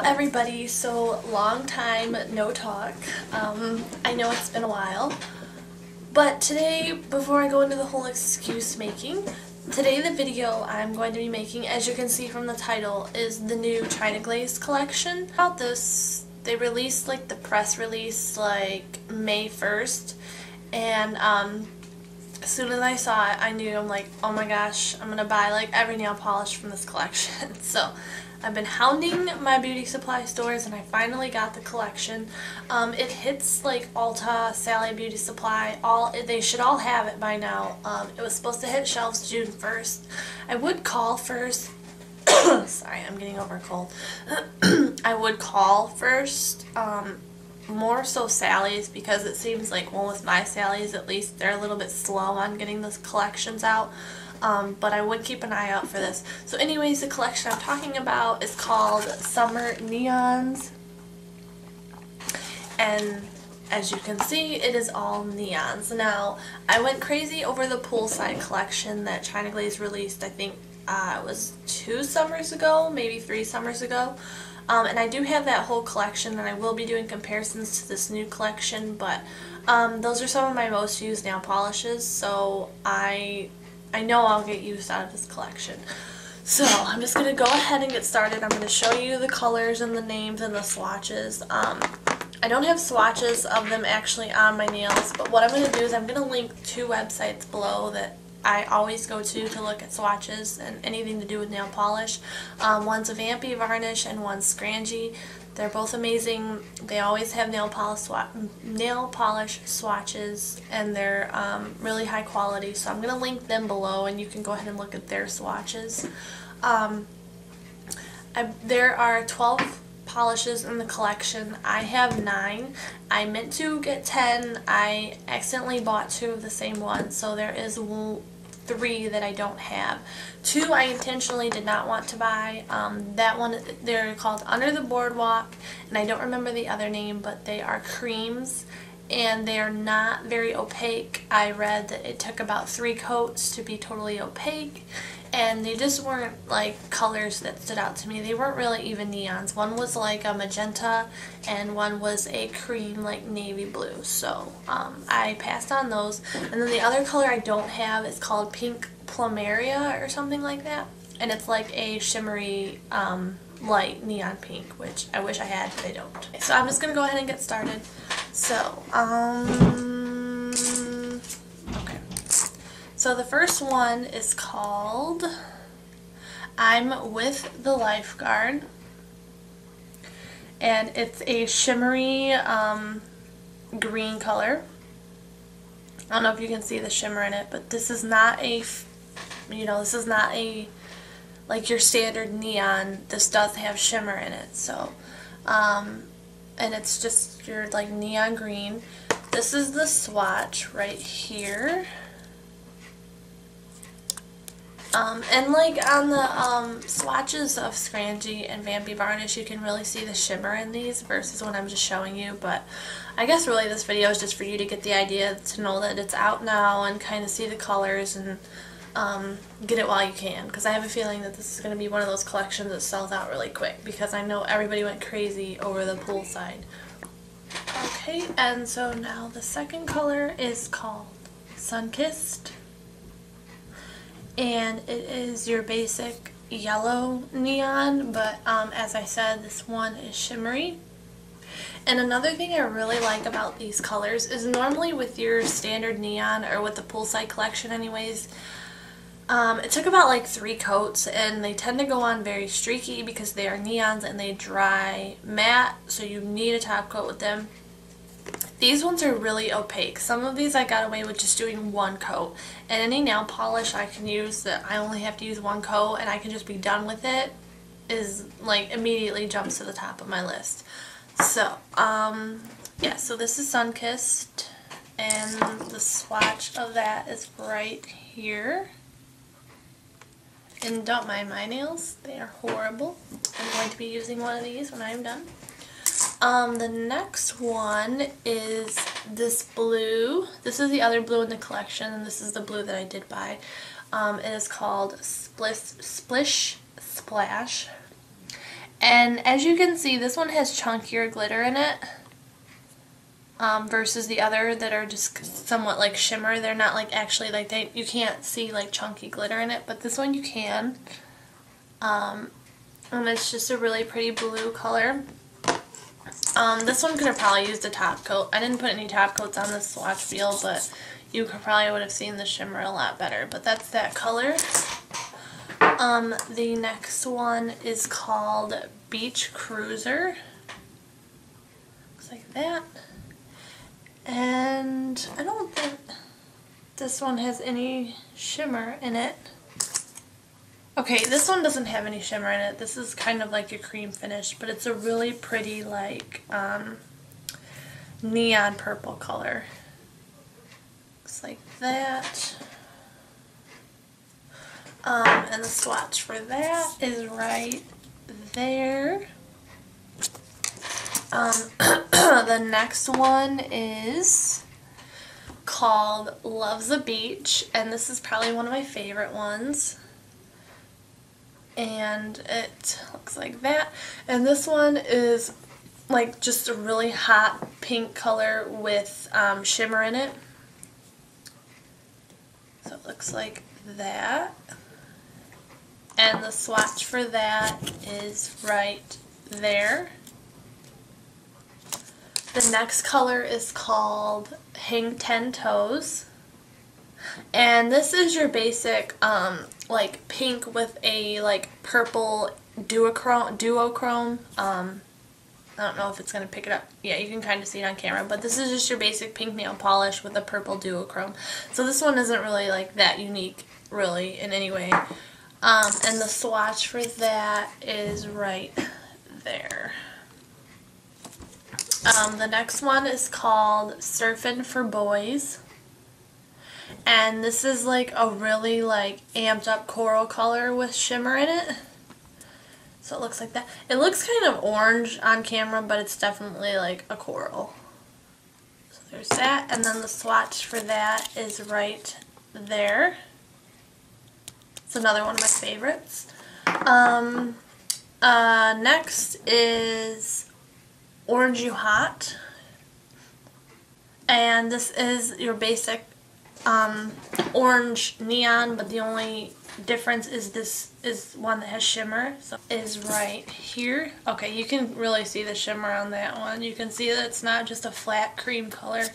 everybody, so long time no talk. I know it's been a while, but today, before I go into the whole excuse making, today the video I'm going to be making, as you can see from the title, is the new China Glaze collection. About this, they released like the press release like May 1st, and as soon as I saw it, I knew, I'm like, oh my gosh, I'm gonna buy like every nail polish from this collection. So I've been hounding my beauty supply stores and I finally got the collection. It hits like Ulta, Sally Beauty Supply, they should all have it by now. It was supposed to hit shelves June 1st. I would call first. Sorry, I'm getting over a cold. I would call first. More so Sally's, because it seems like, well, with my Sally's at least, they're a little bit slow on getting those collections out. But I would keep an eye out for this. So anyways, the collection I'm talking about is called Summer Neons. And as you can see, it is all neons. Now, I went crazy over the poolside collection that China Glaze released, I think it was 2 summers ago, maybe 3 summers ago. And I do have that whole collection, and I will be doing comparisons to this new collection, but those are some of my most used nail polishes, so I know I'll get used out of this collection. So I'm just going to go ahead and get started. I'm going to show you the colors and the names and the swatches. I don't have swatches of them actually on my nails, but what I'm going to do is I'm going to link 2 websites below that I always go to look at swatches and anything to do with nail polish. One's a Vampy Varnish and one's Scrangy. They're both amazing. They always have nail polish swatches, and they're really high quality. So I'm going to link them below, and you can go ahead and look at their swatches. There are 12 polishes in the collection. I have 9. I meant to get 10. I accidentally bought 2 of the same one, so there is 3 that I don't have. 2 I intentionally did not want to buy. That one, they're called Under the Boardwalk, and I don't remember the other name, but they are creams, and they are not very opaque. I read that it took about 3 coats to be totally opaque, and they just weren't like colors that stood out to me. They weren't really even neons. One was like a magenta, and one was a cream like navy blue. So I passed on those. And then the other color I don't have is called Pink Plumeria or something like that. And it's like a shimmery light neon pink, which I wish I had, but I don't. So I'm just going to go ahead and get started. So, okay. So the first one is called I'm With the Lifeguard, and it's a shimmery green color. I don't know if you can see the shimmer in it, but this is not a, this is not a like your standard neon. This does have shimmer in it, so and it's just your like neon green. This is the swatch right here. And like on the swatches of Scrangy and Vampy Varnish, you can really see the shimmer in these versus what I'm just showing you. But I guess really this video is just for you to get the idea, to know that it's out now and kind of see the colors and get it while you can. Because I have a feeling that this is going to be one of those collections that sells out really quick, because I know everybody went crazy over the poolside. Okay, and so now the second color is called Sunkissed. And it is your basic yellow neon, but as I said, this one is shimmery. And another thing I really like about these colors is normally with your standard neon, or with the poolside collection anyways, it took about like 3 coats, and they tend to go on very streaky because they are neons and they dry matte, so you need a top coat with them. These ones are really opaque. Some of these I got away with just doing 1 coat. And any nail polish I can use that I only have to use 1 coat and I can just be done with it is like immediately jumps to the top of my list. So, yeah, so this is Sunkissed, and the swatch of that is right here. And don't mind my nails, they are horrible. I'm going to be using one of these when I'm done. The next one is this blue. This is the other blue in the collection, and this is the blue that I did buy. It is called Splish Splash, And as you can see, this one has chunkier glitter in it versus the other that are just somewhat like shimmer. They're not like actually like you can't see like chunky glitter in it, but this one you can. And it's just a really pretty blue color. This one could have probably used a top coat. I didn't put any top coats on this swatch wheel, but you probably would have seen the shimmer a lot better. But that's that color. The next one is called Beach Cruiser. Looks like that. And I don't think this one has any shimmer in it. Okay, this one doesn't have any shimmer in it. This is kind of like a cream finish, but it's a really pretty like neon purple color. Looks like that. And the swatch for that is right there. The next one is called Loves the Beach, and this is probably one of my favorite ones. And it looks like that. And this one is like just a really hot pink color with shimmer in it. So it looks like that. And the swatch for that is right there. The next color is called Hang 10 Toes. And this is your basic like pink with a like purple duochrome. I don't know if it's going to pick it up. Yeah, you can kind of see it on camera, but this is just your basic pink nail polish with a purple duochrome. So this one isn't really like that unique really in any way. And the swatch for that is right there. The next one is called Surfin' for Boys. And this is like a really like amped up coral color with shimmer in it. So it looks like that. It looks kind of orange on camera, but it's definitely like a coral. So there's that. And then the swatch for that is right there. It's another one of my favorites. Next is Orange You Hot. And this is your basic orange neon, but the only difference is this is one that has shimmer. So it is right here. Okay, you can really see the shimmer on that one. You can see that it's not just a flat cream color.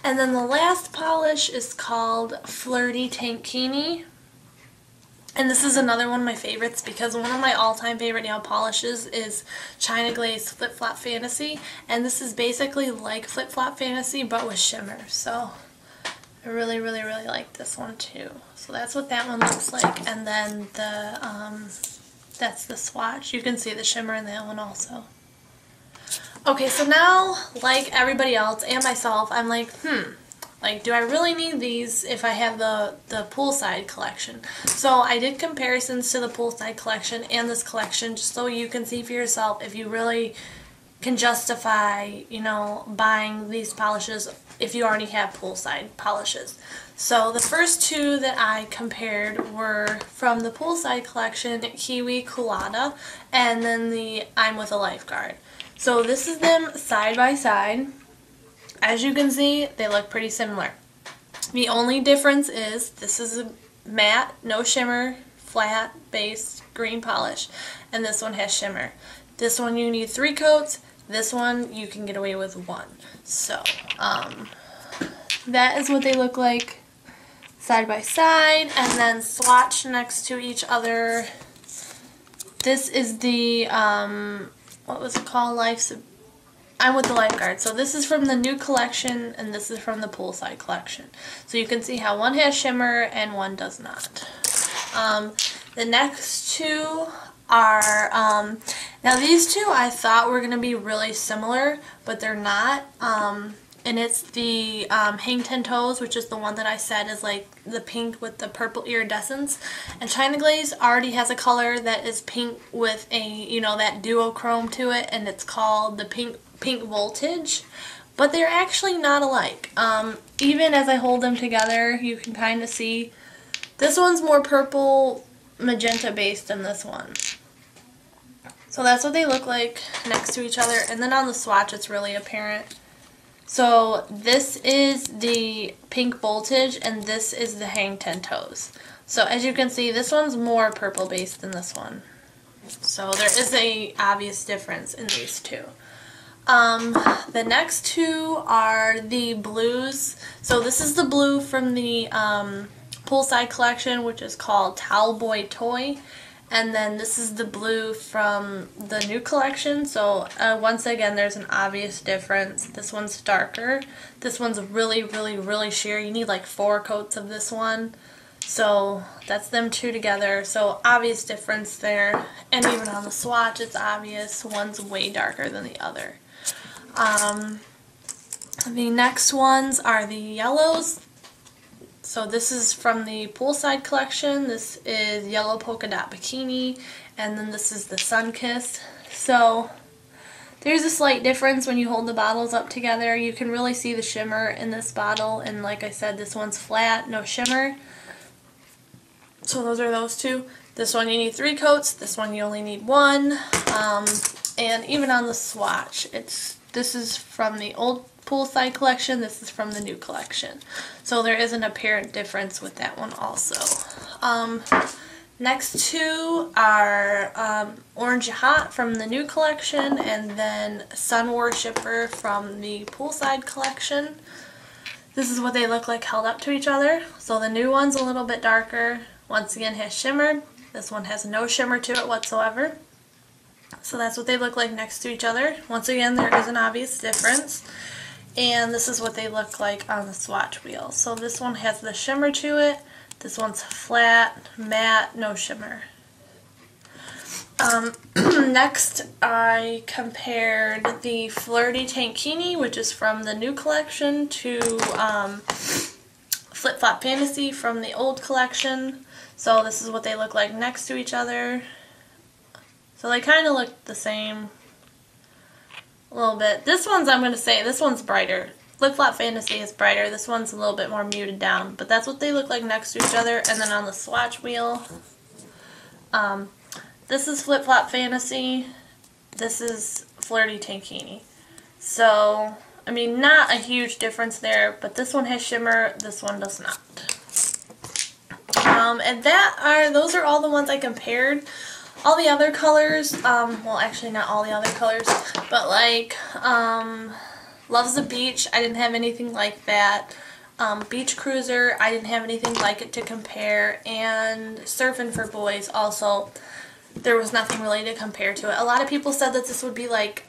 And then the last polish is called Flirty Tankini. And this is another one of my favorites because one of my all-time favorite nail polishes is China Glaze Flip Flop Fantasy. And this is basically like Flip Flop Fantasy but with shimmer. So I really, really, really like this one too. So that's what that one looks like. And then the that's the swatch. You can see the shimmer in that one also. Okay, so now, like everybody else and myself, I'm like, like, do I really need these if I have the poolside collection? So I did comparisons to the poolside collection and this collection just so you can see for yourself if you really can justify, you know, buying these polishes if you already have poolside polishes. So the first two that I compared were from the poolside collection, Kiwi Colada, and then the I'm With a Lifeguard. So this is them side by side. As you can see, they look pretty similar. The only difference is this is a matte, no shimmer, flat base green polish, and this one has shimmer. This one you need 3 coats. This one you can get away with 1. So that is what they look like side by side, and then swatched next to each other. This is the what was it called? I'm With the Lifeguard. So this is from the new collection and this is from the poolside collection. So you can see how one has shimmer and one does not. The next two are, now these two I thought were going to be really similar, but they're not. And it's the Hang 10 Toes, which is the one that I said is like the pink with the purple iridescence. And China Glaze already has a color that is pink with a, you know, that duochrome to it, and it's called the Pink Voltage. But they're actually not alike. Even as I hold them together, you can kind of see this one's more purple magenta based than this one. So that's what they look like next to each other. And then on the swatch, it's really apparent. So this is the pink voltage, and this is the hang 10 toes. So as you can see, this one's more purple based than this one. So there is a obvious difference in these two. The next two are the blues. So this is the blue from the poolside collection, which is called Towel Boy Toy. And then this is the blue from the new collection. So once again, there's an obvious difference. This one's darker. This one's really, really, really sheer. You need like 4 coats of this one. So that's them two together. So obvious difference there. And even on the swatch, it's obvious. One's way darker than the other. The next ones are the yellows. So this is from the poolside collection. This is Yellow Polka Dot Bikini, and then this is the Sunkissed. So there's a slight difference when you hold the bottles up together. You can really see the shimmer in this bottle, and like I said, this one's flat, no shimmer. So those are those two. This one you need 3 coats, this one you only need 1. And even on the swatch, this is from the old poolside collection, this is from the new collection. So there is an apparent difference with that one also. Next two are Orange Hot from the new collection, and then Sun Worshipper from the poolside collection. This is what they look like held up to each other. So the new one's a little bit darker. Once again, has shimmer. This one has no shimmer to it whatsoever. So that's what they look like next to each other. Once again, there is an obvious difference. And this is what they look like on the swatch wheel. So this one has the shimmer to it. This one's flat, matte, no shimmer. Next, I compared the Flirty Tankini, which is from the new collection, to Flip Flop Fantasy from the old collection. So this is what they look like next to each other. So they kind of look the same a little bit. This one's, I'm going to say, this one's brighter. Flip Flop Fantasy is brighter. This one's a little bit more muted down. But that's what they look like next to each other. And then on the swatch wheel, this is Flip Flop Fantasy. This is Flirty Tankini. So, I mean, not a huge difference there. But this one has shimmer. This one does not. And those are all the ones I compared. All the other colors, well actually not all the other colors, but like Love's the Beach, I didn't have anything like that. Beach Cruiser, I didn't have anything like it to compare. And Surfing for Boys also, there was nothing really to compare to it. A lot of people said that this would be like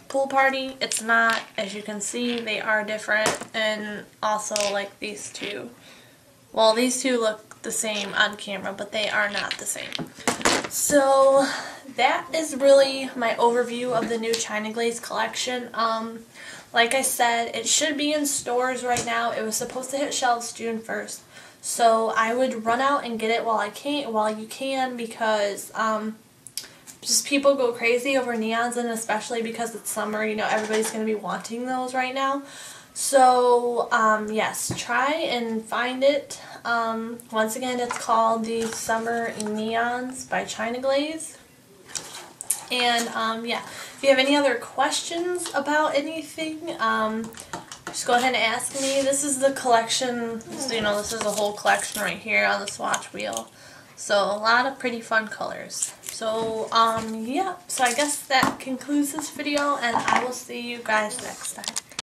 Pool Party. It's not. As you can see, they are different. And also like these two. Well, these two look the same on camera, but they are not the same. So that is really my overview of the new China Glaze collection. Like I said, it should be in stores right now. It was supposed to hit shelves June 1st. So I would run out and get it while you can, because just people go crazy over neons, and especially because it's summer, you know, everybody's going to be wanting those right now. So, yes, try and find it. Once again, it's called the Summer Neons by China Glaze. And, yeah, if you have any other questions about anything, just go ahead and ask me. This is the collection, so, you know, this is a whole collection right here on the swatch wheel. So, a lot of pretty fun colors. So, yeah, so I guess that concludes this video, and I will see you guys next time.